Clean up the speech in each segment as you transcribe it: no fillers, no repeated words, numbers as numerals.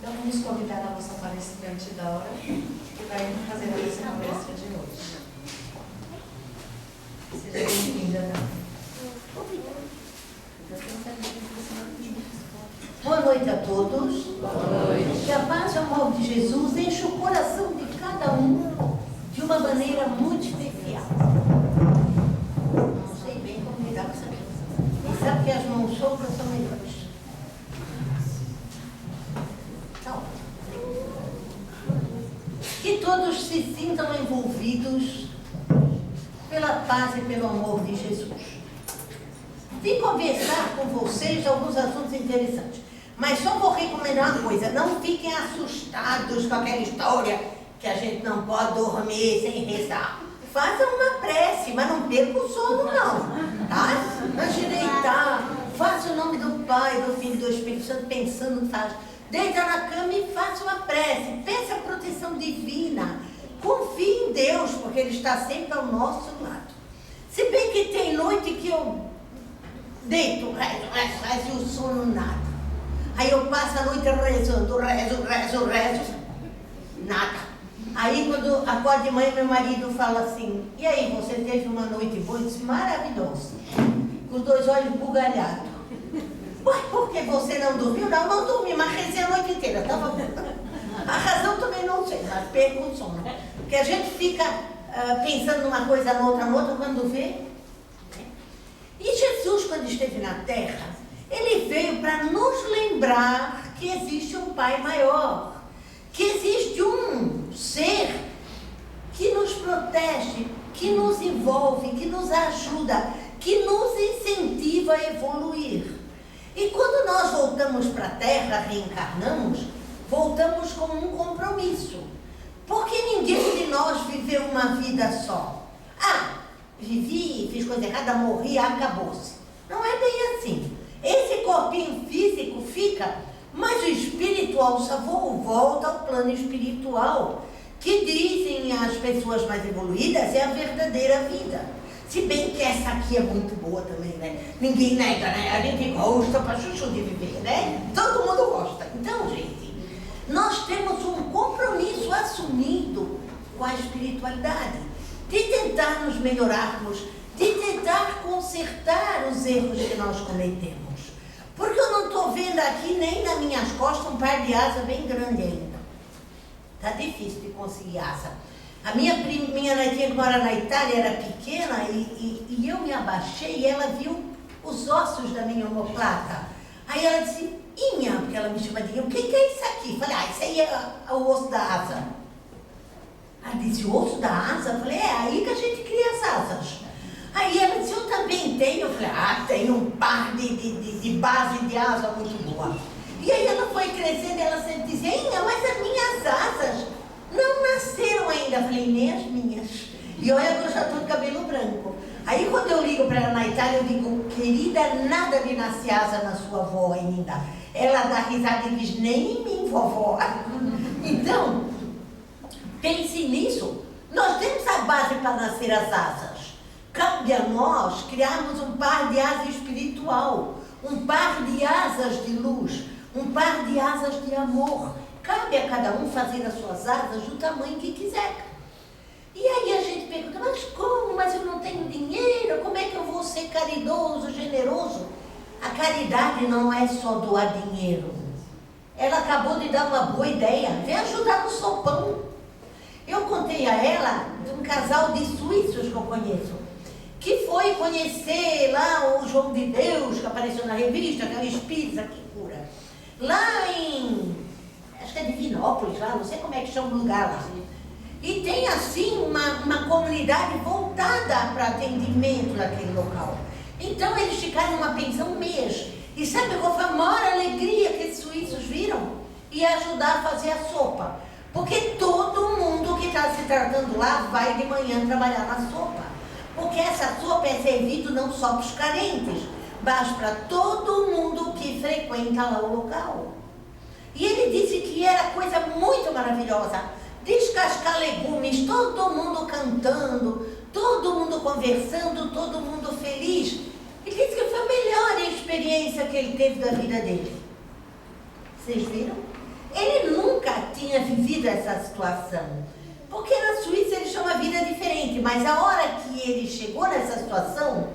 Então vamos convidar a nossa palestrante da hora, que vai fazer a nossa palestra de hoje. Seja bem-vinda, Ana. Boa noite a todos. Boa noite. Que a paz e o amor de Jesus enche o coração de cada um de uma maneira muito especial. Não sei bem como lidar com isso aqui. E sabe que as mãos sopras são melhores. Então, que todos se sintam envolvidos pela paz e pelo amor de Jesus. Vim conversar com vocês alguns assuntos interessantes. Mas só vou recomendar uma coisa: não fiquem assustados com aquela história que a gente não pode dormir sem rezar. Façam uma prece, mas não percam o sono não, tá? Antes de deitar, faça o nome do Pai, do Filho e do Espírito Santo pensando no faz. Deita na cama e faça uma prece, peça a proteção divina. Confie em Deus, porque Ele está sempre ao nosso lado. Se bem que tem noite que eu deito, rezo e o sono nada. Aí eu passo a noite rezando, rezo, nada. Aí quando acordo de manhã, meu marido fala assim: e aí, você teve uma noite boa? Eu disse: maravilhosa, com os dois olhos bugalhados. Ué, por que você não dormiu? Não dormi, mas rezei a noite inteira, estava bom. A razão também não sei, mas perco o sono. Porque a gente fica pensando numa coisa, noutra, quando vê. E Jesus, quando esteve na terra, Ele veio para nos lembrar que existe um Pai maior, que existe um ser que nos protege, que nos envolve, que nos ajuda, que nos incentiva a evoluir. E quando nós voltamos para a terra, reencarnamos, voltamos com um compromisso. Porque ninguém de nós viveu uma vida só. Vivi, fiz coisa errada, morri, acabou-se. Não é bem assim. Esse corpinho físico fica, mas o espiritual só volta ao plano espiritual, que dizem as pessoas mais evoluídas é a verdadeira vida. Se bem que essa aqui é muito boa também, né? Ninguém nega, né? A gente gosta pra chuchu de viver, né? Todo mundo gosta. Então, gente, nós temos um compromisso assumido com a espiritualidade, de tentar nos melhorarmos, de tentar consertar os erros que nós cometemos. Porque eu não estou vendo aqui nem nas minhas costas um par de asa bem grande ainda. Está difícil de conseguir asa. A minha netinha que mora na Itália era pequena e eu me abaixei e ela viu os ossos da minha omoplata. Aí ela disse: Inha, porque ela me chama de Inha, o que é isso aqui? Falei: isso aí é o osso da asa. Ela disse: o osso da asa? Eu falei: é aí que a gente cria as asas. Aí ela disse: eu também tenho. Eu falei: tenho um par de base de asa muito boa. E aí ela foi crescendo e ela sempre dizia: Inha, mas as minhas asas não nasceram ainda. Eu falei: nem as minhas. E olha que eu já estou de cabelo branco. Aí quando eu ligo para ela na Itália, eu digo: querida, nada de nascer asa na sua avó ainda. Ela dá risada e diz: nem em mim, vovó. Então, pense nisso. Nós temos a base para nascer as asas. Cabe a nós criarmos um par de asas espiritual, um par de asas de luz, um par de asas de amor. Cabe a cada um fazer as suas asas do tamanho que quiser. E aí a gente pergunta: mas como? Mas eu não tenho dinheiro, como é que eu vou ser caridoso, generoso? A caridade não é só doar dinheiro. Ela acabou de dar uma boa ideia: vem ajudar no sopão. Eu contei a ela de um casal de suíços que eu conheço, que foi conhecer lá o João de Deus, que apareceu na revista, aquela espírita que cura. Lá em, acho que é Divinópolis, lá, não sei como é que chama o lugar lá. E tem assim uma comunidade voltada para atendimento naquele local. Então eles ficaram numa pensão um mês. E sabe qual foi a maior alegria que esses suíços viram? E ajudar a fazer a sopa. Porque todo mundo que está se tratando lá vai de manhã trabalhar na sopa. Porque essa sopa é servida não só para os carentes, mas para todo mundo que frequenta lá o local. E ele disse que era coisa muito maravilhosa. Descascar legumes, todo mundo cantando, todo mundo conversando, todo mundo feliz. Ele disse que foi a melhor experiência que ele teve da vida dele. Vocês viram? Ele tinha vivido essa situação. Porque na Suíça eles tinham uma vida diferente, mas a hora que ele chegou nessa situação,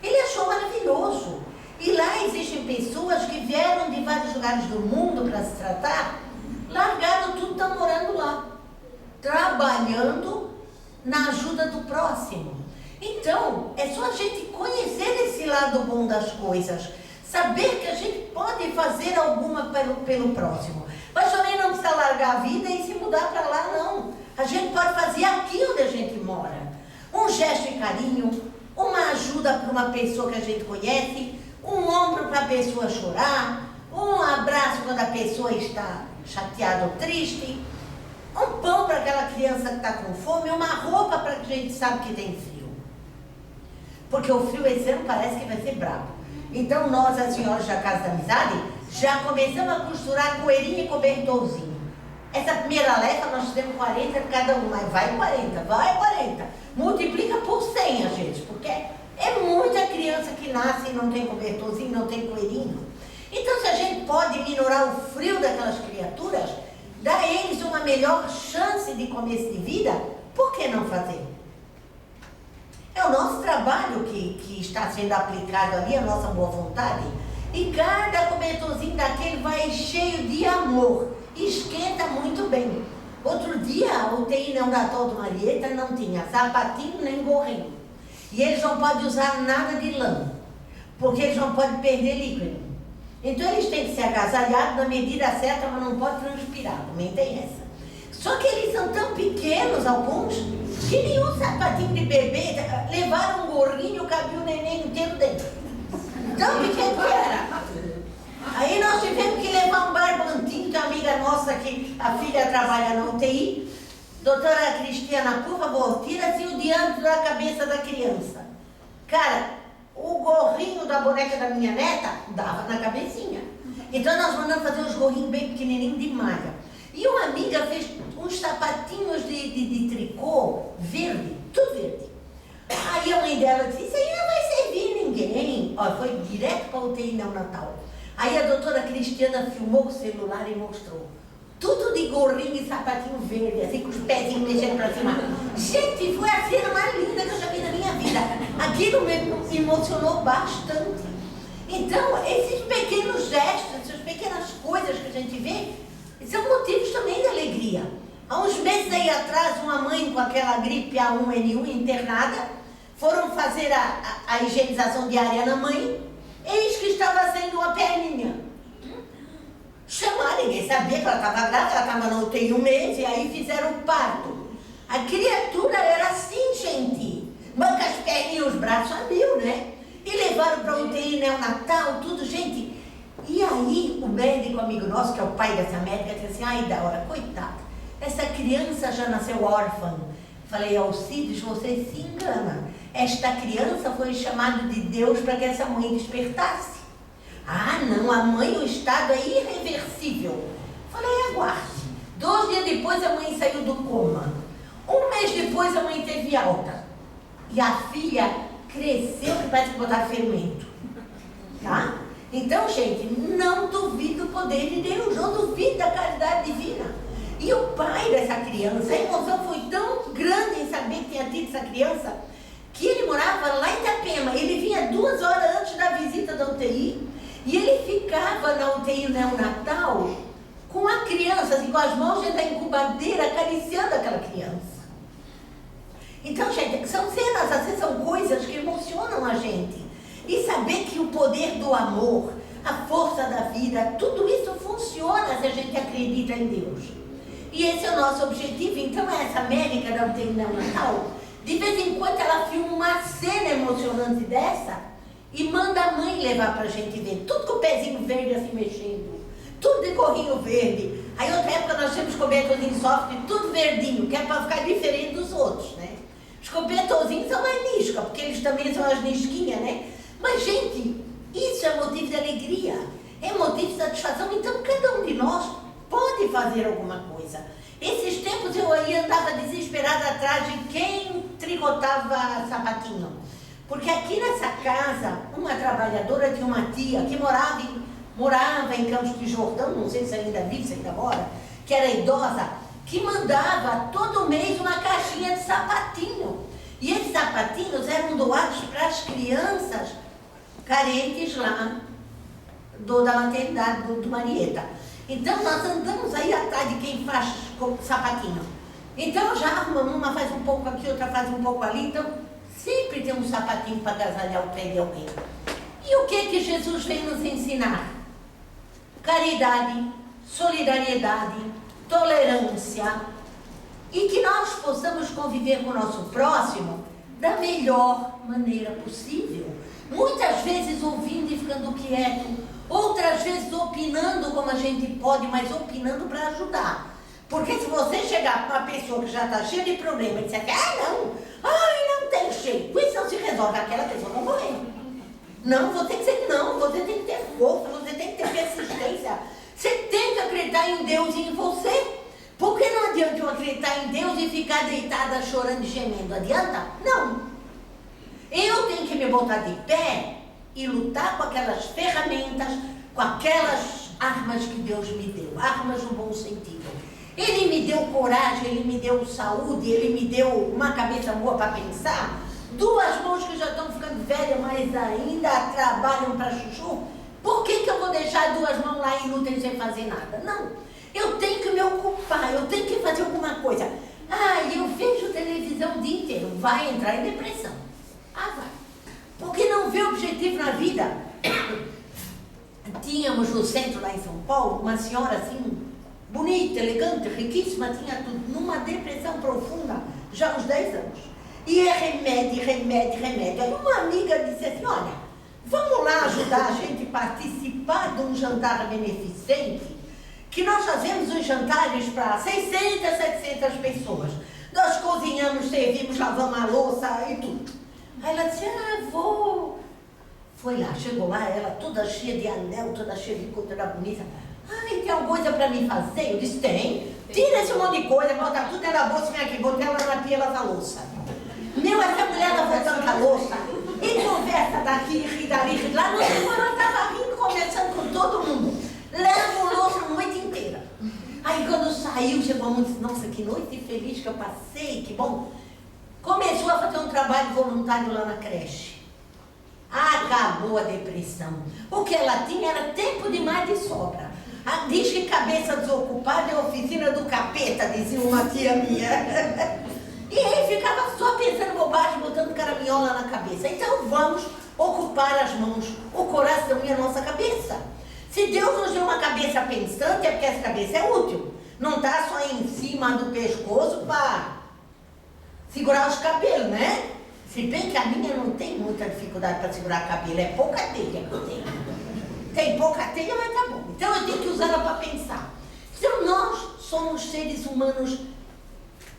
ele achou maravilhoso. E lá existem pessoas que vieram de vários lugares do mundo para se tratar, largaram tudo, estão morando lá, trabalhando na ajuda do próximo. Então, é só a gente conhecer esse lado bom das coisas, saber que a gente pode fazer alguma pelo próximo. Mas também não precisa largar a vida e se mudar para lá, não. A gente pode fazer aqui onde a gente mora. Um gesto de carinho, uma ajuda para uma pessoa que a gente conhece, um ombro para a pessoa chorar, um abraço quando a pessoa está chateada ou triste, um pão para aquela criança que está com fome, uma roupa para que a gente sabe que tem frio. Porque o frio esse ano parece que vai ser bravo. Então nós, as senhoras da Casa da Amizade, já começamos a costurar coeirinha e cobertorzinho. Essa primeira leva nós fizemos 40 de cada um, mas vai 40. Multiplica por 100, gente, porque é muita criança que nasce e não tem cobertorzinho, não tem coeirinho. Então, se a gente pode minorar o frio daquelas criaturas, dar a eles uma melhor chance de começo de vida, por que não fazer? É o nosso trabalho que está sendo aplicado ali, a nossa boa vontade, e cada cobertorzinho daquele vai cheio de amor, esquenta muito bem. Outro dia, o UTI neonatal do Marieta não tinha sapatinho nem gorrinho. E eles não podem usar nada de lã, porque eles não podem perder líquido. Então eles têm que ser agasalhados na medida certa, mas não pode transpirar, também tem essa. Só que eles são tão pequenos, alguns, que nenhum sapatinho de bebê, levaram um gorrinho, cabia o neném inteiro dentro. Tão pequeno que era. Aí nós tivemos que levar um barbantinho, que é uma amiga nossa, que a filha trabalha na UTI. Doutora Cristiana, por favor, tira assim o diâmetro da cabeça da criança. Cara, o gorrinho da boneca da minha neta dava na cabecinha. Então nós mandamos fazer uns gorrinhos bem pequenininhos de malha. E uma amiga fez uns sapatinhos de tricô verde, tudo verde. Aí a mãe dela disse, isso aí não vai servir ninguém. Ó, foi direto para o UTI neonatal. Aí a doutora Cristiana filmou o celular e mostrou. Tudo de gorrinho e sapatinho verde, assim com os pezinhos mexendo pra cima. Gente, foi a cena mais linda que eu já vi na minha vida. Aquilo me emocionou bastante. Então, esses pequenos gestos, essas pequenas coisas que a gente vê, são motivos também de alegria. Há uns meses aí atrás, uma mãe com aquela gripe A1N1 internada, foram fazer a higienização diária na mãe, eis que estava saindo uma perninha. Chamaram, ninguém sabia que ela estava grávida, ela estava na UTI 1 mês, e aí fizeram o parto. A criatura era assim, gente, manca as perninhas e os braços abriu, né? E levaram para o UTI neonatal, tudo, gente. E aí o médico amigo nosso, que é o pai dessa médica, disse assim, ai, Daura, coitada, essa criança já nasceu órfã. Falei, Alcides, você se engana. Esta criança foi chamada de Deus para que essa mãe despertasse. Ah, não, a mãe, o estado é irreversível. Falei, aguarde. 2 dias depois a mãe saiu do coma. 1 mês depois a mãe teve alta. E a filha cresceu que parece que botaram fermento. Tá? Então, gente, não duvido o poder de Deus, não duvido da caridade divina. E o pai dessa criança, a emoção foi tão grande em saber que tinha tido essa criança, que ele morava lá em Itapema. Ele vinha 2 horas antes da visita da UTI, e ele ficava na UTI neonatal com a criança, assim, com as mãos dentro da incubadeira, acariciando aquela criança. Então, gente, são cenas, assim, são coisas que emocionam a gente. E saber que o poder do amor, a força da vida, tudo isso funciona se a gente acredita em Deus. E esse é o nosso objetivo. Então, essa médica da UTI neonatal, de vez em quando ela filma uma cena emocionante dessa, e manda a mãe levar pra gente ver, tudo com o pezinho verde assim mexendo, tudo de gorrinho verde. Aí outra época nós tínhamos cobertorzinho soft, tudo verdinho, que é pra ficar diferente dos outros, né? Os cobertorzinhos são mais nisca, porque eles também são as nisquinhas, né? Mas, gente, isso é motivo de alegria, é motivo de satisfação. Então, cada um de nós pode fazer alguma coisa. Esses tempos eu aí andava desesperada atrás de quem tricotava sapatinho. Porque aqui nessa casa, uma trabalhadora tinha uma tia que morava em Campos de Jordão, não sei se ainda vive, se ainda mora, que que era idosa, que mandava todo mês uma caixinha de sapatinho. E esses sapatinhos eram doados para as crianças carentes lá da maternidade do Marieta. Então nós andamos aí atrás de quem faz sapatinho. Então já arrumamos, uma faz um pouco aqui, outra faz um pouco ali. Então sempre tem um sapatinho para agasalhar o pé de alguém. E o que Jesus vem nos ensinar? Caridade, solidariedade, tolerância, e que nós possamos conviver com o nosso próximo da melhor maneira possível. Muitas vezes ouvindo e ficando quieto, outras vezes opinando como a gente pode, mas opinando para ajudar. Porque se você chegar para uma pessoa que já está cheia de problema e disser que, não tem jeito, isso não se resolve, aquela pessoa vai morrer. Não, você tem que ser, não, você tem que ter força, você tem que ter persistência. Você tem que acreditar em Deus e em você. Porque não adianta eu acreditar em Deus e ficar deitada chorando e gemendo. Adianta? Não. Eu tenho que me botar de pé e lutar com aquelas ferramentas, com aquelas armas que Deus me deu. Armas no bom sentido. Ele me deu coragem, ele me deu saúde, ele me deu uma cabeça boa para pensar. 2 mãos que já estão ficando velhas, mas ainda trabalham para chuchu. Por que eu vou deixar 2 mãos lá inúteis sem fazer nada? Não. Eu tenho que me ocupar, eu tenho que fazer alguma coisa. Eu vejo televisão o dia inteiro. Vai entrar em depressão. Vai. Porque não vê objetivo na vida. Tínhamos no centro lá em São Paulo, uma senhora assim, bonita, elegante, riquíssima, tinha tudo, numa depressão profunda, já há uns 10 anos. E é remédio. Aí uma amiga disse assim, olha, vamos lá ajudar a gente a participar de um jantar beneficente, que nós fazemos os jantares para 600, 700 pessoas. Nós cozinhamos, servimos, lavamos a louça e tudo. Aí ela disse, vou. Foi lá, chegou lá, ela toda cheia de anel, toda cheia de coisa, toda bonita. Tem alguma coisa para mim fazer? Eu disse, tem. Tira esse monte de coisa, bota tudo na bolsa, vem aqui, botei ela na pia, lava a louça. Essa mulher lavou tanta louça, e conversa daqui, ri dali, ri lá. No final ela estava rindo, conversando com todo mundo. Leva louça a noite inteira. Aí quando saiu, chegou a mãe e disse, nossa, que noite feliz que eu passei, que bom. Começou a fazer um trabalho voluntário lá na creche. Acabou a depressão. O que ela tinha era tempo demais de sobra. Diz que cabeça desocupada é a oficina do capeta, dizia uma tia minha. E aí ficava só pensando bobagem, botando caraminhola na cabeça. Então vamos ocupar as mãos, o coração e a nossa cabeça. Se Deus nos deu uma cabeça pensante, é porque essa cabeça é útil. Não está só em cima do pescoço para segurar os cabelos, né? Se bem que a minha não tem muita dificuldade para segurar cabelo, é pouca telha que eu tenho. Tem pouca telha, mas tá bom. Então eu tenho que usar ela para pensar. Então nós somos seres humanos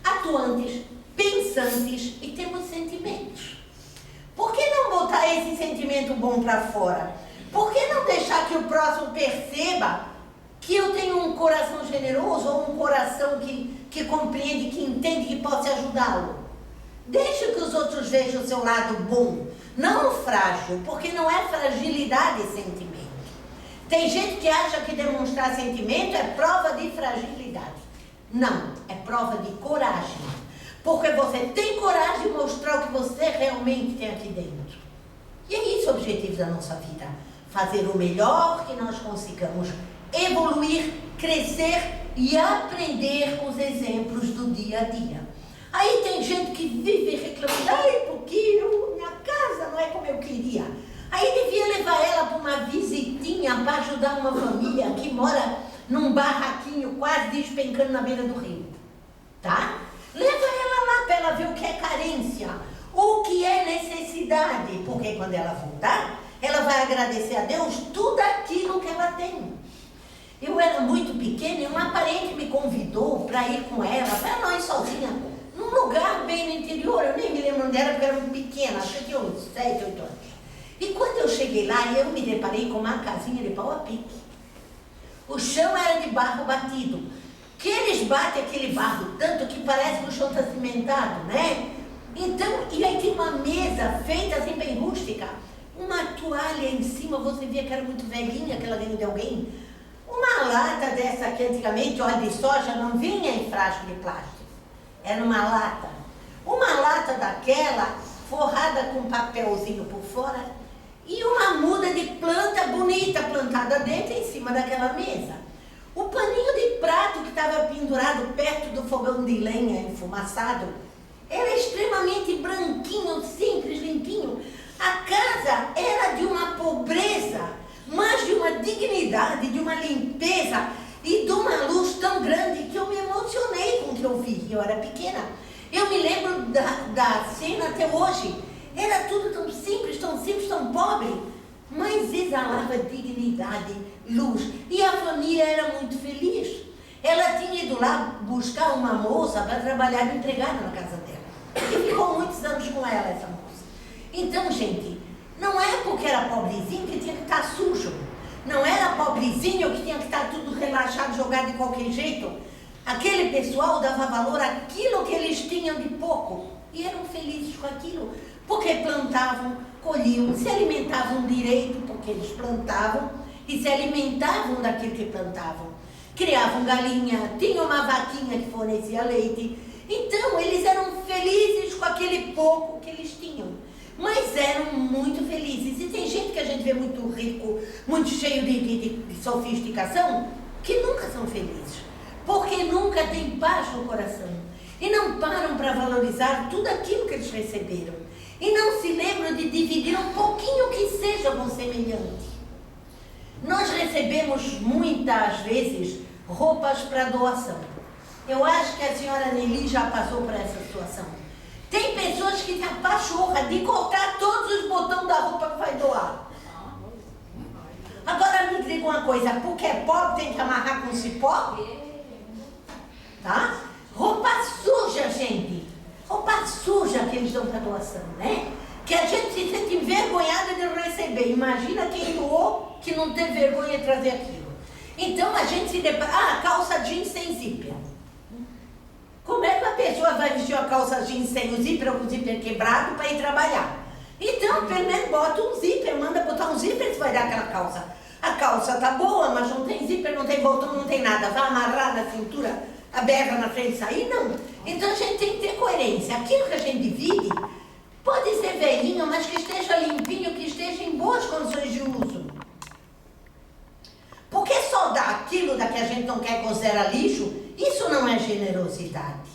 atuantes, pensantes e temos sentimentos. Por que não botar esse sentimento bom para fora? Por que não deixar que o próximo perceba que eu tenho um coração generoso ou um coração que compreende, que entende, que possa ajudá-lo? Deixe que os outros vejam o seu lado bom, não o frágil, porque não é fragilidade sentimento. Tem gente que acha que demonstrar sentimento é prova de fragilidade. Não, é prova de coragem. Porque você tem coragem de mostrar o que você realmente tem aqui dentro. E é isso o objetivo da nossa vida. Fazer o melhor que nós consigamos, evoluir, crescer e aprender com os exemplos do dia a dia. Aí tem gente que vive reclamando, porque minha casa não é como eu queria. Aí devia levar ela para uma visitinha para ajudar uma família que mora num barraquinho quase despencando na beira do rio. Tá? Leva ela lá para ela ver o que é carência, o que é necessidade, porque quando ela voltar, ela vai agradecer a Deus tudo aquilo que ela tem. Eu era muito pequena e uma parente me convidou para ir com ela, para não ir sozinha, num lugar bem no interior. Eu nem me lembro onde era, porque eu era muito pequena, acho que tinha uns 7, 8 anos. E quando eu cheguei lá, eu me deparei com uma casinha de pau a pique. O chão era de barro batido, que eles batem aquele barro tanto que parece que o chão está cimentado, né? Então, e aí tem uma mesa feita assim bem rústica, uma toalha em cima, você via que era muito velhinha, que ela ganhou de alguém. Uma lata dessa que antigamente, óleo de soja, não vinha em frasco de plástico. Era uma lata. Uma lata daquela, forrada com papelzinho por fora, e uma muda de planta bonita plantada dentro em cima daquela mesa. O paninho de prato que estava pendurado perto do fogão de lenha enfumaçado era extremamente branquinho, simples, limpinho. A casa era de uma pobreza, mas de uma dignidade, de uma limpeza e de uma luz tão grande que eu me emocionei com o que eu vi. Eu era pequena. Eu me lembro da cena até hoje. Era tudo tão simples, tão pobre, mas exalava dignidade, luz. E a família era muito feliz. Ela tinha ido lá buscar uma moça para trabalhar de empregada na casa dela. E ficou muitos anos com ela, essa moça. Então, gente, não é porque era pobrezinho que tinha que estar sujo. Não era pobrezinho que tinha que estar tudo relaxado, jogado de qualquer jeito. Aquele pessoal dava valor àquilo que eles tinham de pouco. E eram felizes com aquilo. Porque plantavam, colhiam, se alimentavam direito, porque eles plantavam e se alimentavam daquilo que plantavam. Criavam galinha, tinham uma vaquinha que fornecia leite. Então, eles eram felizes com aquele pouco que eles tinham. Mas eram muito felizes. E tem gente que a gente vê muito rico, muito cheio de sofisticação, que nunca são felizes. Porque nunca tem paz no coração. E não param para valorizar tudo aquilo que eles receberam. E não se lembram de dividir um pouquinho que seja com o semelhante. Nós recebemos muitas vezes roupas para doação. Eu acho que a senhora Nelly já passou por essa situação. Tem pessoas que se apachorram de cortar todos os botões da roupa que vai doar. Agora me diga uma coisa, porque é pobre tem que amarrar com cipó? Tá? Roupa suja, gente. Roupa suja que eles dão para doação, né? Que a gente se sente envergonhada de receber. Imagina quem doou que não teve vergonha de trazer aquilo. Então a gente se depara... calça jeans sem zíper. Como é que a pessoa vai vestir uma calça jeans sem o zíper ou com o zíper quebrado para ir trabalhar? Então, pelo menos bota um zíper, manda botar um zíper que vai dar aquela calça. A calça tá boa, mas não tem zíper, não tem botão, não tem nada. Vai amarrar na cintura, aberta na frente e sair? Não. Então a gente tem que ter coerência. Aquilo que a gente divide pode ser velhinho, mas que esteja limpinho, que esteja em boas condições de uso. Porque só dar aquilo da que a gente não quer considerar lixo, isso não é generosidade.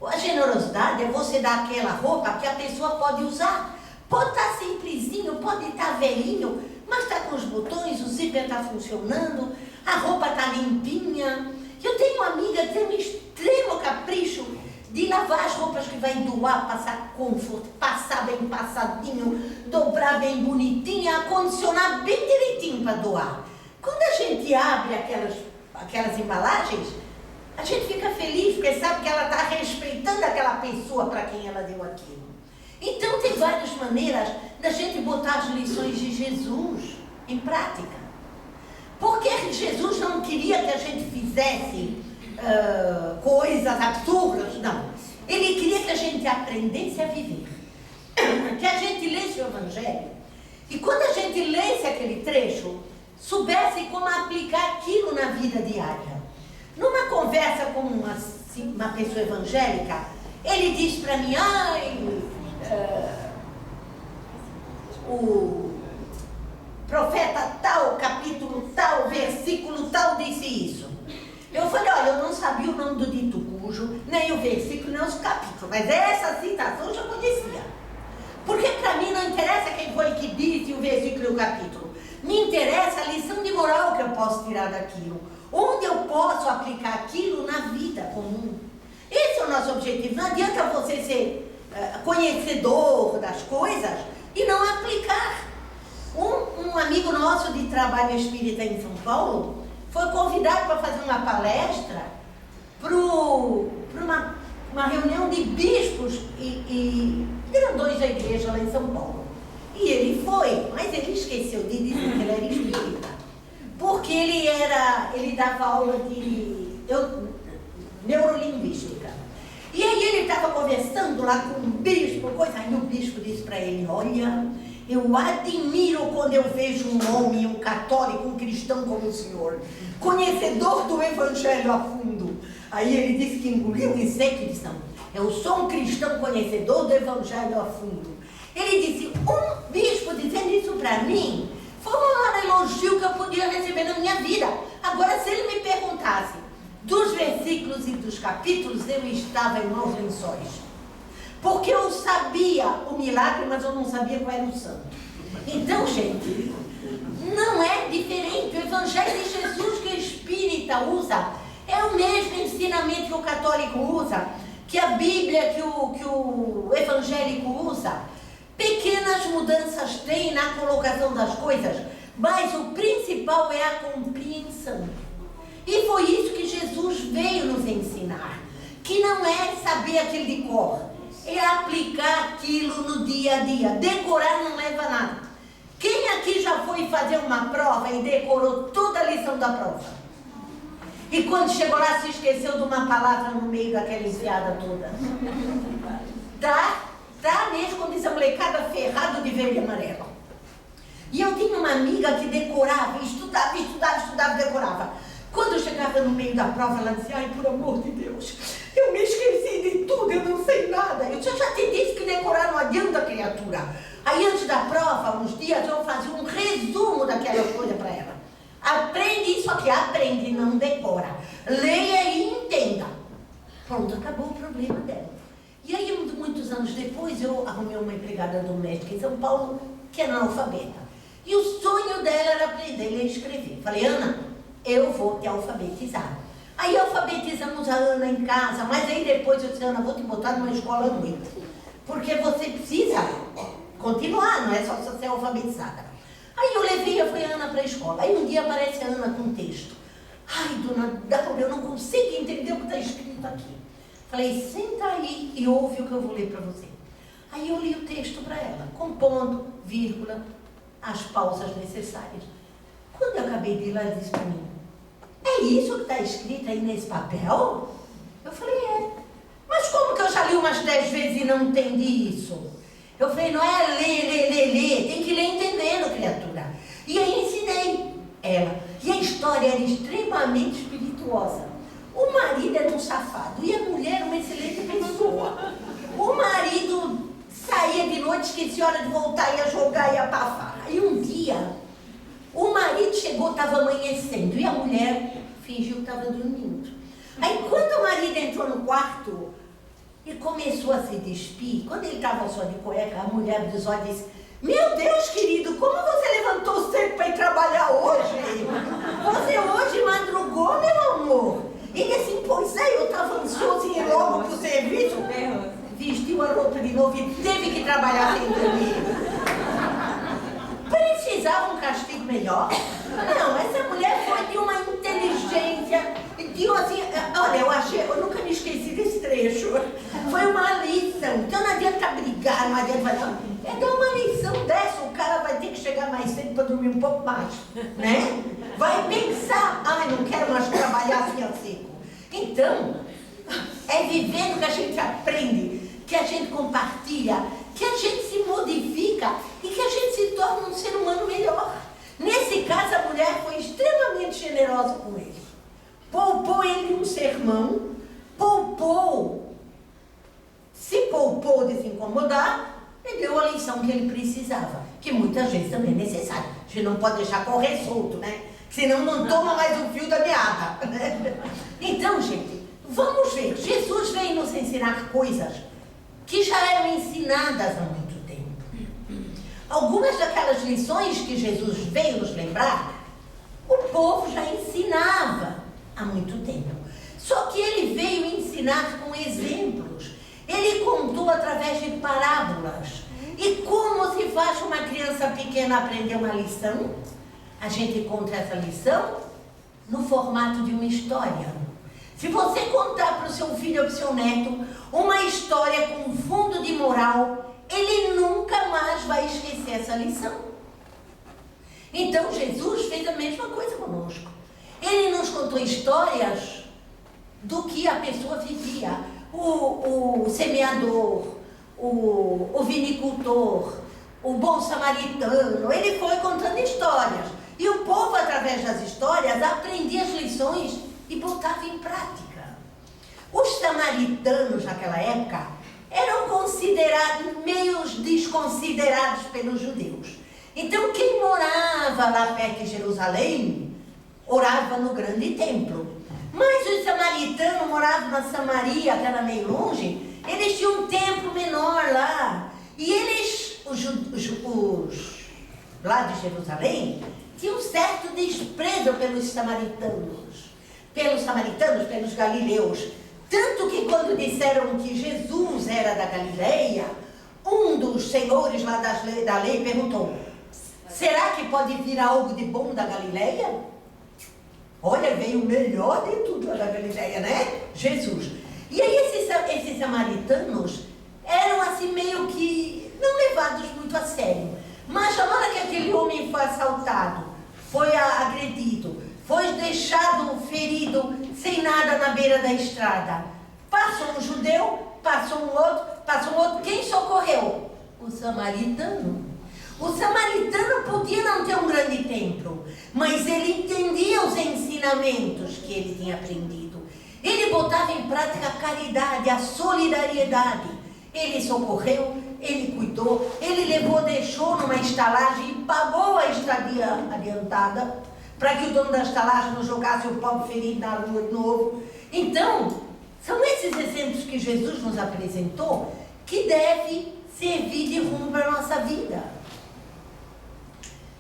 A generosidade é você dar aquela roupa que a pessoa pode usar. Pode estar simplesinho, pode estar velhinho, mas está com os botões, o zíper está funcionando, a roupa está limpinha. Eu tenho uma amiga que tem um extremo capricho de lavar as roupas que vai doar, passar conforto, passar bem passadinho, dobrar bem bonitinho, acondicionar bem direitinho para doar. Quando a gente abre aquelas embalagens, a gente fica feliz porque sabe que ela está respeitando aquela pessoa para quem ela deu aquilo. Então tem várias maneiras da gente botar as lições de Jesus em prática. Porque Jesus não queria que a gente fizesse coisas absurdas, não. Ele queria que a gente aprendesse a viver. Que a gente lesse o Evangelho e quando a gente lesse aquele trecho, soubesse como aplicar aquilo na vida diária. Numa conversa com uma pessoa evangélica, ele disse para mim, o profeta tal, capítulo tal, versículo tal disse isso. Eu falei, olha, eu não sabia o nome do dito cujo, nem o versículo, nem os capítulos, mas essa citação eu já conhecia. Porque para mim não interessa quem foi que disse o versículo e o capítulo. Me interessa a lição de moral que eu posso tirar daquilo. Onde eu posso aplicar aquilo na vida comum. Esse é o nosso objetivo. Não adianta você ser conhecedor das coisas e não aplicar. Um amigo nosso de trabalho espírita em São Paulo foi convidado para fazer uma palestra para uma reunião de bispos e grandões da igreja lá em São Paulo. E ele foi, mas ele esqueceu de dizer que ele era espírita. Porque ele dava aula de neurolinguística. E aí ele estava conversando lá com o bispo, e o bispo disse para ele, olha, Eu admiro quando eu vejo um homem, um católico, um cristão como o senhor, conhecedor do Evangelho a fundo. Aí ele disse que engoliu em seco e disse, não, eu sou um cristão conhecedor do Evangelho a fundo. Ele disse, um bispo dizendo isso para mim, foi o maior elogio que eu podia receber na minha vida. Agora, se ele me perguntasse dos versículos e dos capítulos, eu estava em maus lençóis. Porque eu sabia o milagre, mas eu não sabia qual era o santo. Então, gente, não é diferente. O Evangelho de Jesus que o espírita usa é o mesmo ensinamento que o católico usa, que a Bíblia, que o evangélico usa. Pequenas mudanças tem na colocação das coisas, mas o principal é a compreensão. E foi isso que Jesus veio nos ensinar, que não é saber aquilo de cor, é aplicar aquilo no dia a dia. Decorar não leva a nada. Quem aqui já foi fazer uma prova e decorou toda a lição da prova? E quando chegou lá se esqueceu de uma palavra no meio daquela enfiada toda? Tá mesmo quando essa molecada ferrada de verde e amarelo. E eu tinha uma amiga que decorava, estudava, decorava. Quando eu chegava no meio da prova, ela dizia, ai, por amor de Deus, eu me esqueci de tudo, eu não sei nada. Eu já te disse que decorar não adianta, criatura. Aí antes da prova, uns dias, eu fazia um resumo daquela coisa para ela. Aprende isso aqui, aprende, não decora. Leia e entenda. Pronto, acabou o problema dela. E aí, muitos anos depois, eu arrumei uma empregada doméstica em São Paulo, que era analfabeta. E o sonho dela era aprender a ler e escrever. Falei, Ana, eu vou te alfabetizar. Aí alfabetizamos a Ana em casa, mas aí depois eu disse, Ana, vou te botar numa escola à noite. Porque você precisa continuar, não é só ser alfabetizada. Aí eu levei a Ana para a escola. Aí um dia aparece a Ana com um texto. Ai, dona Débora, eu não consigo entender o que está escrito aqui. Falei, senta aí e ouve o que eu vou ler para você. Aí eu li o texto para ela, com ponto, vírgula, as pausas necessárias. Quando eu acabei de ler, ela disse para mim, é isso que está escrito aí nesse papel? Eu falei, é. Mas como que eu já li umas 10 vezes e não entendi isso? Eu falei, não é ler, tem que ler entendendo, criatura. E aí ensinei ela. E a história era extremamente espirituosa. O marido era um safado e a mulher uma excelente pessoa. O marido saía de noite, esquecia a hora de voltar, ia jogar, ia abafar. Aí um dia, o marido chegou, estava amanhecendo e a mulher fingiu que estava dormindo. Aí quando o marido entrou no quarto e começou a se despir, quando ele estava só de cueca, a mulher abriu os olhos e disse, meu Deus, querido, como você levantou cedo para ir trabalhar hoje? Você hoje madrugou, meu amor? Ele assim, pois é, eu estava ansioso em ir logo para o serviço. Vestiu a roupa de novo e teve que trabalhar sem dormir. Precisava um castigo melhor? Não, essa mulher foi de uma inteligência, de assim, olha, eu nunca me esqueci desse trecho. Foi uma lição. Então não adianta brigar, não adianta falar. É dar uma lição dessa, o cara vai ter que chegar mais cedo para dormir um pouco mais, né? Vai pensar, ai, não quero mais trabalhar assim a seco. Então, é vivendo que a gente aprende, que a gente compartilha, que a gente se modifica e que a gente se torna um ser humano melhor. Nesse caso, a mulher foi extremamente generosa com ele. Poupou ele um sermão, se poupou de se incomodar, e deu a lição que ele precisava, que muitas vezes também é necessário. A gente não pode deixar correr solto, né? Senão não toma mais um fio da meada, né? Então, gente, vamos ver. Jesus veio nos ensinar coisas que já eram ensinadas há muito tempo. Algumas daquelas lições que Jesus veio nos lembrar, o povo já ensinava há muito tempo. Só que ele veio ensinar com exemplos. Ele contou através de parábolas. E como se faz uma criança pequena aprender uma lição? A gente conta essa lição no formato de uma história. Se você contar para o seu filho ou para o seu neto uma história com fundo de moral, ele nunca mais vai esquecer essa lição. Então Jesus fez a mesma coisa conosco. Ele nos contou histórias do que a pessoa vivia. O semeador, o vinicultor, o bom samaritano, ele foi contando histórias. E o povo, através das histórias, aprendia as lições e botava em prática. Os samaritanos, naquela época, eram considerados, meio desconsiderados pelos judeus. Então, quem morava lá perto de Jerusalém, orava no grande templo. Mas os samaritanos moravam na Samaria, que era meio longe, eles tinham um templo menor lá. E eles, os lá de Jerusalém, tinham um certo desprezo pelos samaritanos, pelos galileus. Tanto que quando disseram que Jesus era da Galileia, um dos senhores lá da lei perguntou: será que pode vir algo de bom da Galileia? Olha, veio o melhor de tudo da Galileia, né? Jesus. E aí esses samaritanos eram assim meio que não levados muito a sério. Mas na hora que aquele homem foi assaltado, foi agredido, foi deixado ferido, sem nada na beira da estrada, passou um judeu, passou um outro, quem socorreu? O samaritano. O samaritano podia não ter um grande templo, mas ele entendia os ensinamentos que ele tinha aprendido. Ele botava em prática a caridade, a solidariedade. Ele socorreu, ele cuidou, ele levou, deixou numa estalagem e pagou a estadia adiantada para que o dono da estalagem não jogasse o pobre ferido na rua de novo. Então, são esses exemplos que Jesus nos apresentou que deve servir de rumo para a nossa vida.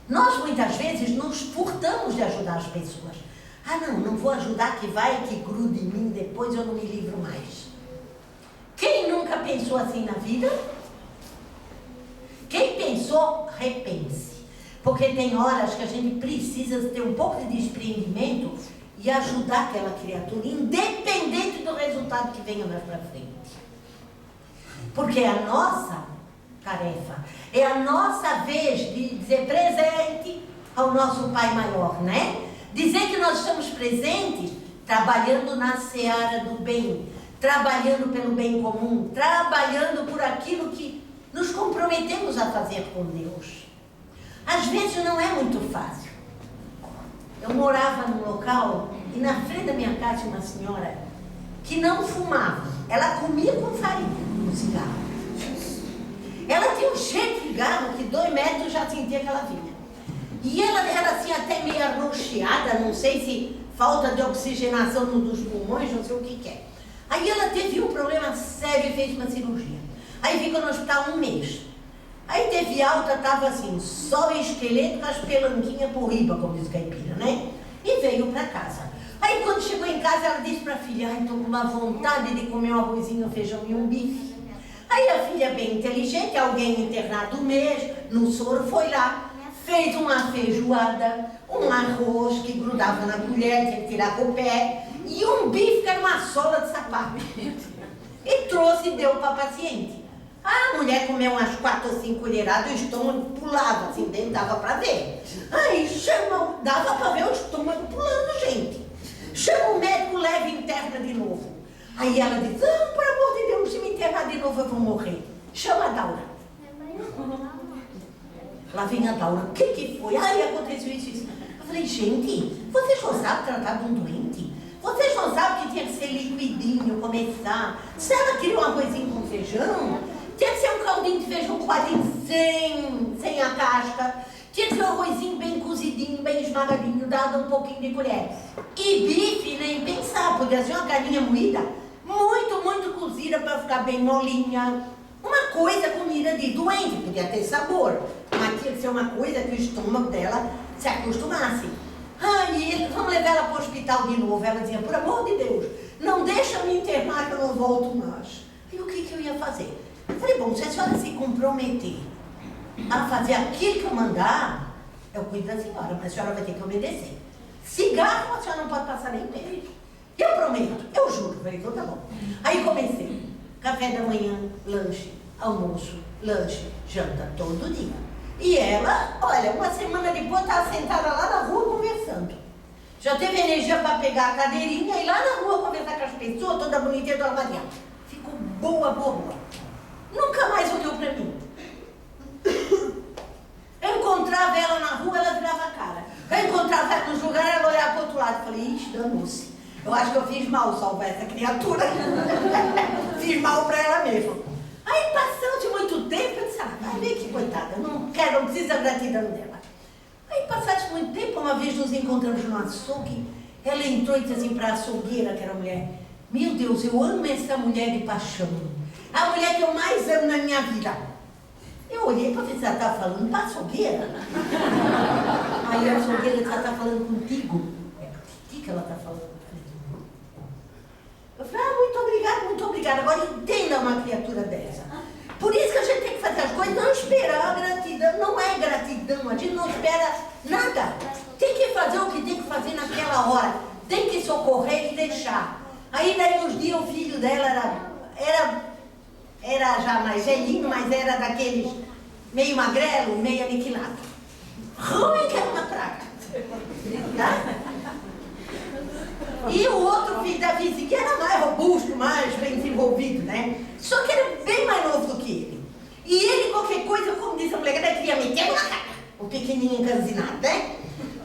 Nós muitas vezes nos furtamos de ajudar as pessoas. Ah, não vou ajudar, que vai que gruda em mim, depois eu não me livro mais. Quem nunca pensou assim na vida? Quem pensou, repense. Porque tem horas que a gente precisa ter um pouco de desprendimento e ajudar aquela criatura, independente do resultado que venha mais para frente. Porque é a nossa tarefa, é a nossa vez de dizer presente ao nosso Pai Maior, né? Dizer que nós estamos presentes, trabalhando na seara do bem, trabalhando pelo bem comum, trabalhando por aquilo que nos comprometemos a fazer com Deus. Às vezes não é muito fácil. Eu morava num local e na frente da minha casa tinha uma senhora que não fumava. Ela comia com farinha, um cigarro. Ela tinha um cheiro de cigarro que 2 metros já sentia que ela vinha. E ela era assim até meio arroxeada, não sei se falta de oxigenação dos pulmões, não sei o que é. Aí ela teve um problema sério e fez uma cirurgia. Aí ficou no hospital 1 mês. Aí teve alta, estava assim, só o esqueleto com as pelanquinhas por riba, como diz caipira, né? E veio para casa. Aí quando chegou em casa, ela disse para a filha: ai, estou com uma vontade de comer um arrozinho, um feijão e um bife. Aí a filha, bem inteligente, alguém internado um mês, no soro, foi lá, fez uma feijoada, um arroz que grudava na colher, tinha que tirar com o pé, e um bife que era uma sola de sapato. E trouxe e deu para a paciente. A mulher comeu umas 4 ou 5 colheradas, o estômago pulava assim dentro, dava para ver. Aí dava para ver o estômago pulando, gente. Chama o médico, leva e interna de novo. Aí ela diz: ah, por amor de Deus, se me internar de novo eu vou morrer. Chama a Daura. Lá vem a Daura. O que foi? Aí aconteceu isso. Eu falei: gente, vocês não sabem tratar de um doente? Vocês não sabem que tinha que ser liquidinho, começar. Se ela queria um arrozinho com feijão, tinha que ser um caldinho de feijão coadinho sem a casca. Tinha que ser um arrozinho bem cozidinho, bem esmagadinho, dado um pouquinho de colher. E bife, nem pensar, podia ser uma galinha moída, muito cozida para ficar bem molinha. Uma coisa comida de doente, podia ter sabor, mas tinha que ser uma coisa que o estômago dela se acostumasse. Aí, vamos levar ela para o hospital de novo. Ela dizia: por amor de Deus, não deixa me internar que eu não volto mais. E o que eu ia fazer? Eu falei: bom, se a senhora se comprometer a fazer aquilo que eu mandar, eu cuido da senhora, mas a senhora vai ter que obedecer. Cigarro a senhora não pode passar nem perto. Eu prometo, eu juro. Eu falei: então tá bom. Aí comecei. Café da manhã, lanche, almoço, lanche, janta, todo dia. E ela, olha, uma semana depois estava sentada lá na rua conversando. Já teve energia para pegar a cadeirinha e ir lá na rua conversar com as pessoas, toda bonitinha, toda armadinha. Ficou boa. Nunca mais olhou para mim. entrar nos lugares, ela olhava para o outro lado. Eu falei, ixi, danou-se. Eu acho que eu fiz mal salvar essa criatura. Fiz mal para ela mesma. Aí, passando de muito tempo, eu disse, vai ver que coitada, eu não quero, não preciso da gratidão dela. Aí, passado de muito tempo, uma vez nos encontramos no açougue, ela entrou e disse assim para a açougueira, que era a mulher, meu Deus, eu amo essa mulher de paixão. A mulher que eu mais amo na minha vida. Eu olhei para ver se ela estava falando para a açougueira. Aí a açougueira disse, ela está falando contigo. É contigo que ela está falando. Eu falei, muito obrigada. Agora entenda uma criatura dessa. Por isso que a gente tem que fazer as coisas, não esperar a gratidão. Não é gratidão, a gente não espera nada. Tem que fazer o que tem que fazer naquela hora. Tem que socorrer e deixar. Aí daí uns dias o filho dela era já mais velhinho, mas era daqueles meio magrelo, meio aniquilado. Ruim que era uma praga. Tá? E o outro filho da vizinha era mais robusto, mais bem desenvolvido, né? Só que era bem mais novo do que ele. E ele, qualquer coisa, como disse a mulher, queria meter na cara. O pequenininho encanzinado, né?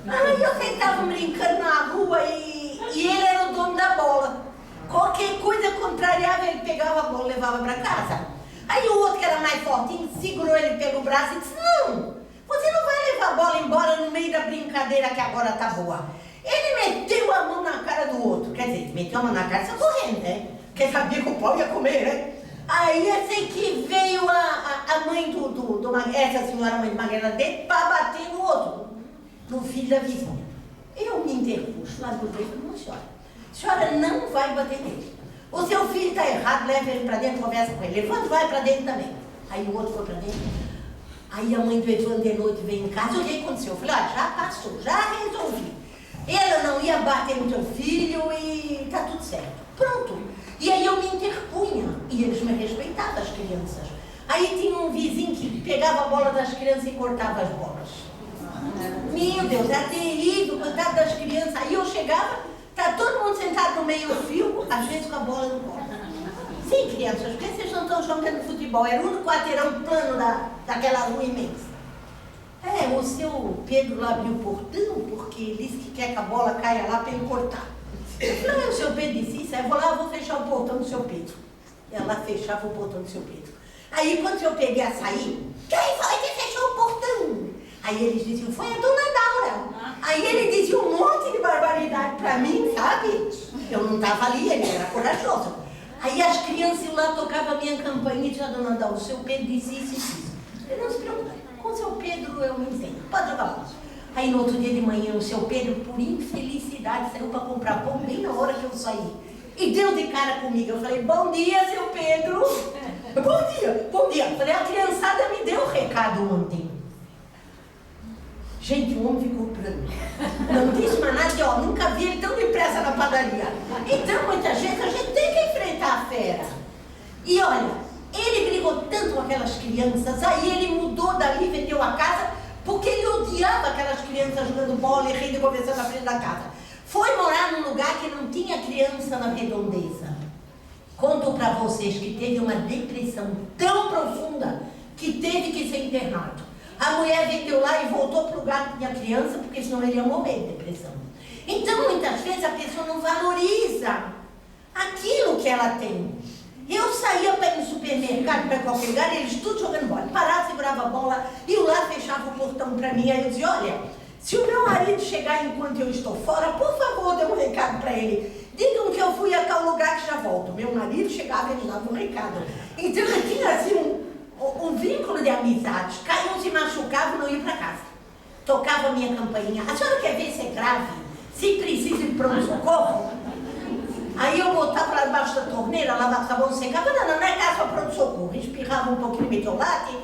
Aí eu sentava brincando na rua e ele era o dono da bola. Qualquer coisa contrariava, ele pegava a bola e levava para casa. Aí o outro, que era mais fortinho, segurou ele pelo braço e disse, não, você não vai levar a bola embora no meio da brincadeira que agora tá boa. Ele meteu a mão na cara do outro, quer dizer, meteu a mão na cara e saiu correndo, né? Porque sabia que o pau ia comer, né? Aí assim que veio a mãe essa senhora mãe de Magrela dele para bater no outro, no filho da vizinha. Eu me interpus lá do dedo, não, senhora. A senhora não vai bater nele. O seu filho está errado, leva ele para dentro, conversa com ele. Levanta, vai para dentro também. Aí o outro foi para dentro. Aí a mãe do Evandro de noite veio em casa, o que aconteceu? Eu falei, já passou, já resolvi. Ela não ia bater no teu filho e tá tudo certo. Pronto. E aí eu me interpunha. E eles me respeitavam, as crianças. Aí tinha um vizinho que pegava a bola das crianças e cortava as bolas. Meu Deus, era terrível, coitado das crianças. Aí eu chegava, tá todo mundo sentado no meio fio, às vezes com a bola no colo. Sim, crianças, por que vocês não estão jogando futebol? Era o único quarteirão plano daquela rua imensa. O seu Pedro lá abriu o portão porque ele disse que quer que a bola caia lá para ele cortar. Eu falei, o seu Pedro disse isso, aí eu vou lá, vou fechar o portão do seu Pedro. E ela fechava o portão do seu Pedro. Aí quando eu peguei a sair, quem foi que fechou o portão? Aí eles diziam, foi a dona Daura. Aí ele dizia um monte de barbaridade para mim, sabe? Eu não estava ali, ele era corajoso. Aí as crianças lá tocavam a minha campainha e dizia, dona Daura, o seu Pedro disse isso e isso. Eu não se preocupe. Com o seu Pedro eu me entendo, pode jogar bola. Aí no outro dia de manhã o seu Pedro, por infelicidade, saiu para comprar pão bem na hora que eu saí. E deu de cara comigo. Eu falei, bom dia, seu Pedro. Bom dia, bom dia. Eu falei, a criançada me deu o recado ontem. Gente, o homem ficou branco. Não disse mais nada, ó, nunca vi ele tão depressa na padaria. Então, muitas vezes, a gente tem que enfrentar a fera. E olha, ele brigou tanto com aquelas crianças, aí ele mudou dali, vendeu a casa, porque ele odiava aquelas crianças jogando bola e rindo e conversando na frente da casa. Foi morar num lugar que não tinha criança na redondeza. Conto para vocês que teve uma depressão tão profunda que teve que ser internado. A mulher vendeu lá e voltou para o lugar que tinha criança, porque senão ele ia morrer de depressão. Então, muitas vezes, a pessoa não valoriza aquilo que ela tem. Eu saía para ir no supermercado, para qualquer lugar, eles tudo jogando bola. Parava, segurava a bola, e lá fechava o portão para mim. Aí eu dizia, olha, se o meu marido chegar enquanto eu estou fora, por favor, dê um recado para ele. Digam que eu fui a tal lugar que já volto. Meu marido chegava e ele dava um recado. Então eu tinha assim um vínculo de amizades. Caíam, se machucavam, não iam para casa. Tocava a minha campainha. A senhora quer ver se é grave? Se precisa ir para um socorro? Aí eu botava lá debaixo da torneira, lavava sabão, secava, não é casa para pronto-socorro. Espirrava um pouquinho de metiolate,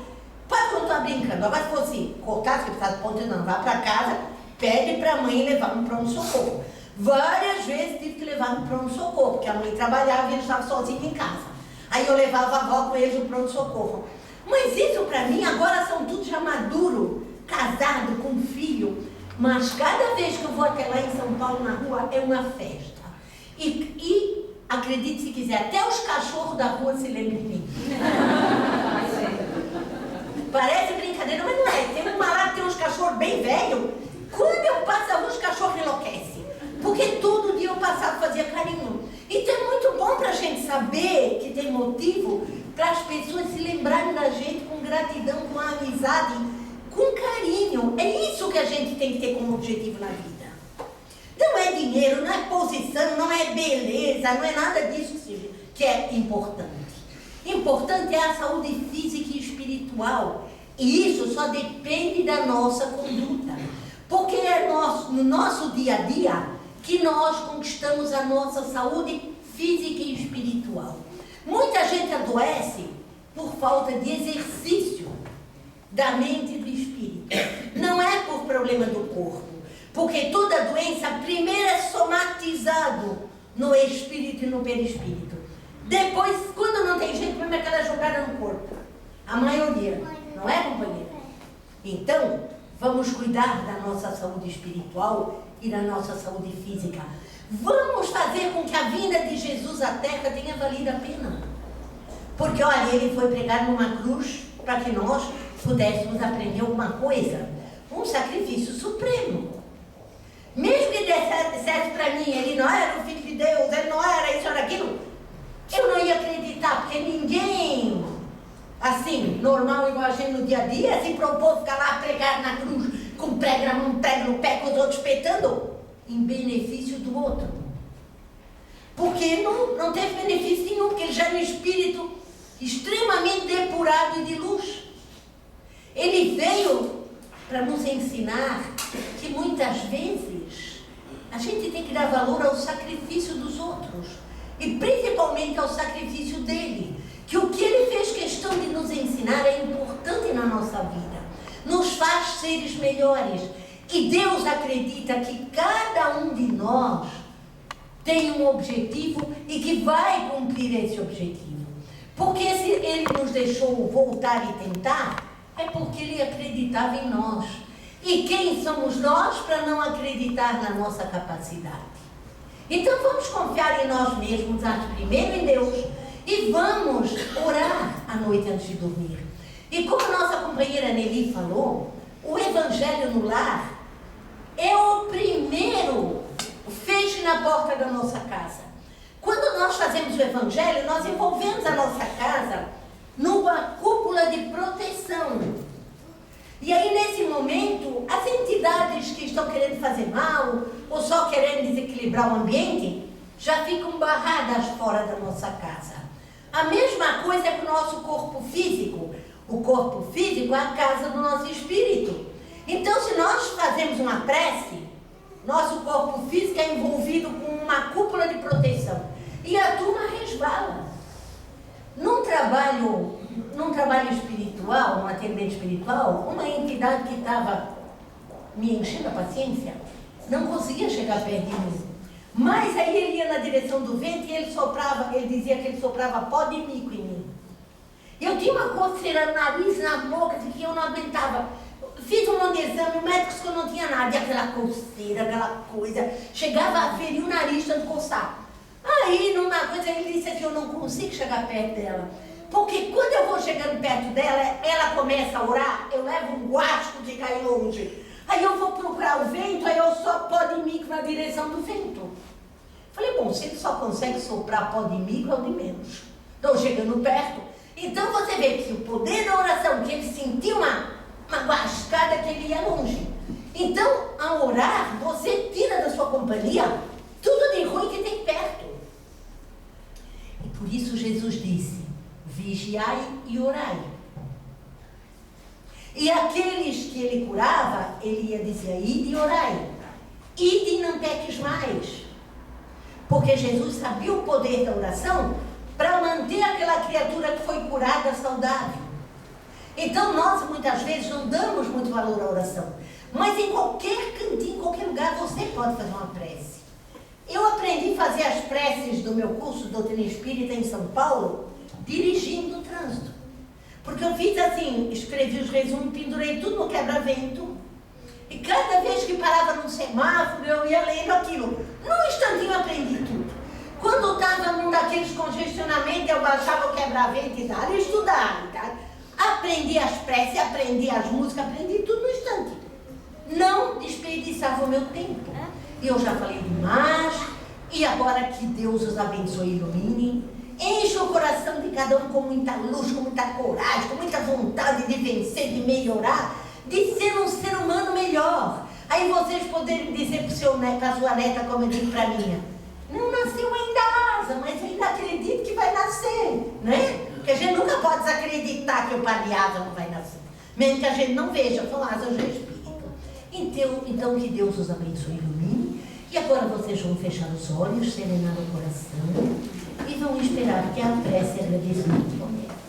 pode continuar brincando. Agora se fosse cortar, se precisar de ponta, não, vá para casa, pede para a mãe levar no pronto-socorro. Várias vezes tive que levar no pronto-socorro, porque a mãe trabalhava e ele estava sozinho em casa. Aí eu levava a avó com eles no pronto-socorro. Mas isso para mim, agora são tudo já maduro, casado, com filho. Mas cada vez que eu vou até lá em São Paulo, na rua, é uma festa. E acredite se quiser, até os cachorros da rua se lembram de mim. Parece brincadeira, mas não é. Tem uma lá que tem uns cachorros bem velhos, Quando eu passo a luz, o cachorro enlouquece. Porque todo dia eu passava e fazia carinho. Então é muito bom para a gente saber que tem motivo para as pessoas se lembrarem da gente com gratidão, com amizade, com carinho. É isso que a gente tem que ter como objetivo na vida. Não é dinheiro, não é posição, não é beleza, não é nada disso que é importante. Importante é a saúde física e espiritual. E isso só depende da nossa conduta. Porque é no nosso dia a dia que nós conquistamos a nossa saúde física e espiritual. Muita gente adoece por falta de exercício da mente e do espírito. Não é por problema do corpo. Porque toda doença primeiro é somatizado no espírito e no perispírito. Depois, quando não tem jeito, mesmo é aquela jogada no corpo. A maioria, não é, companheira? Então, vamos cuidar da nossa saúde espiritual e da nossa saúde física. Vamos fazer com que a vinda de Jesus à Terra tenha valido a pena. Porque, olha, ele foi pregado numa cruz para que nós pudéssemos aprender alguma coisa. Um sacrifício supremo. Mesmo que dissesse para mim, ele não era o Filho de Deus, ele não era isso ou aquilo, eu não ia acreditar, porque ninguém, assim, normal igual a gente no dia a dia, se propôs ficar lá pregado na cruz, com prego na mão, prego no pé, com os outros espetando, em benefício do outro. Porque não teve benefício nenhum, porque ele já é um espírito extremamente depurado e de luz. Ele veio para nos ensinar que muitas vezes a gente tem que dar valor ao sacrifício dos outros e principalmente ao sacrifício dele, que o que ele fez questão de nos ensinar é importante na nossa vida, nos faz seres melhores, e Deus acredita que cada um de nós tem um objetivo e que vai cumprir esse objetivo, porque se ele nos deixou voltar e tentar, é porque ele acreditava em nós. E quem somos nós para não acreditar na nossa capacidade? Então vamos confiar em nós mesmos, primeiro em Deus, e vamos orar à noite antes de dormir. E como a nossa companheira Nelly falou, o Evangelho no lar é o primeiro feixe na porta da nossa casa. Quando nós fazemos o Evangelho, nós envolvemos a nossa casa numa cúpula de proteção. E aí, nesse momento, as entidades que estão querendo fazer mal ou só querendo desequilibrar o ambiente já ficam barradas fora da nossa casa. A mesma coisa é com o nosso corpo físico. O corpo físico é a casa do nosso espírito. Então, se nós fazemos uma prece, nosso corpo físico é envolvido com uma cúpula de proteção. E a turma resbala. Num trabalho espiritual, num atendimento espiritual, uma entidade que estava me enchendo a paciência, não conseguia chegar perto de mim. Mas aí ele ia na direção do vento e ele dizia que ele soprava pó de mico em mim. Eu tinha uma coceira no nariz, na boca, que eu não aguentava. Fiz um monte de exame, o médico disse que eu não tinha nada, e aquela coceira, aquela coisa, chegava a ferir o nariz tanto coçar. Aí, numa coisa, ele disse assim, eu não consigo chegar perto dela. Porque quando eu vou chegando perto dela, ela começa a orar, eu levo um guasco de cair longe. Aí eu vou procurar o vento, aí eu só pó de mico na direção do vento. Falei, bom, se ele só consegue soprar pó de mico, é o de menos. Estou chegando perto. Então você vê que o poder da oração, que ele sentiu uma guascada, que ele ia longe. Então, ao orar, você tira da sua companhia tudo de ruim que tem perto. E por isso Jesus disse, vigiai e orai. E aqueles que ele curava, ele ia dizer, ide e orai. Ide e não peques mais. Porque Jesus sabia o poder da oração para manter aquela criatura que foi curada saudável. Então nós muitas vezes não damos muito valor à oração. Mas em qualquer cantinho, em qualquer lugar, você pode fazer uma prece. Eu aprendi a fazer as preces do meu curso de Doutrina Espírita em São Paulo, dirigindo no trânsito. Porque eu fiz assim, escrevi os resumos, pendurei tudo no quebra-vento. E cada vez que parava num semáforo, eu ia lendo aquilo. Num instantinho eu aprendi tudo. Quando estava num daqueles congestionamentos, eu baixava o quebra-vento e dava, estudar, tá? Aprendi as preces, aprendi as músicas, aprendi tudo no instante. não desperdiçava o meu tempo. E eu já falei demais, e agora que Deus os abençoe e ilumine, enche o coração de cada um com muita luz, com muita coragem, com muita vontade de vencer, de melhorar, de ser um ser humano melhor. Aí vocês poderem dizer para a sua neta, como eu digo para a minha, não nasceu ainda asa, mas eu ainda acredito que vai nascer, né? Porque a gente nunca pode desacreditar que o par de asa não vai nascer. Mesmo que a gente não veja, com asa eu já explico. Então que Deus os abençoe e ilumine. E agora vocês vão fechar os olhos, serenar o coração e vão esperar que a prece e agradecimento comece.